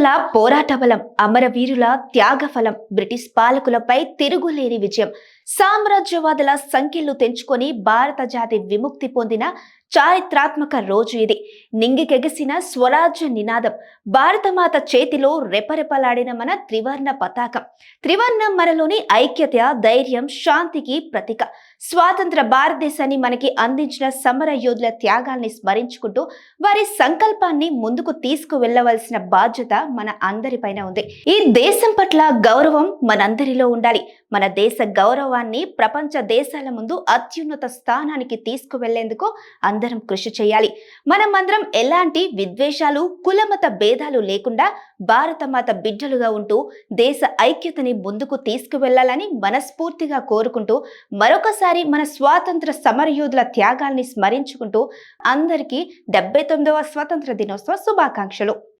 అమరవీరుల పోరాట బలం, అమరవీరుల త్యాగఫలం, బ్రిటిష్ పాలకులపై తిరుగులేని విజయం, సామ్రాజ్యవాదుల సంఖ్యలు తెంచుకొని భారత జాతి విముక్తి పొందిన చారిత్రాత్మక రోజు ఇది. నింగికెగిసిన స్వరాజ్య నినాదం, భారతమాత చేతిలో రెపరెపలాడిన మన త్రివర్ణ పతాకం. త్రివర్ణం మనలోని ఐక్యత, ధైర్యం, శాంతికి ప్రతీక. స్వాతంత్ర భారతదేశాన్ని మనకి అందించిన సమర యోధుల త్యాగాల్ని స్మరించుకుంటూ వారి సంకల్పాన్ని ముందుకు తీసుకువెళ్లవలసిన బాధ్యత మన అందరిపైన ఉంది. ఈ దేశం పట్ల గౌరవం మనందరిలో ఉండాలి. మన దేశ గౌరవాన్ని ప్రపంచ దేశాల ముందు అత్యున్నత స్థానానికి తీసుకువెళ్లేందుకు అందరం కృషి చేయాలి. మనమందరం ఎలాంటి విద్వేషాలు, కులమత భేదాలు లేకుండా భారతమాత బిడ్డలుగా ఉంటూ దేశ ఐక్యతని ముందుకు తీసుకువెళ్లాలని మనస్ఫూర్తిగా కోరుకుంటూ మరొకసారి మన స్వాతంత్ర సమరయోధుల త్యాగాల్ని స్మరించుకుంటూ అందరికీ 79వ స్వాతంత్ర దినోత్సవ శుభాకాంక్షలు.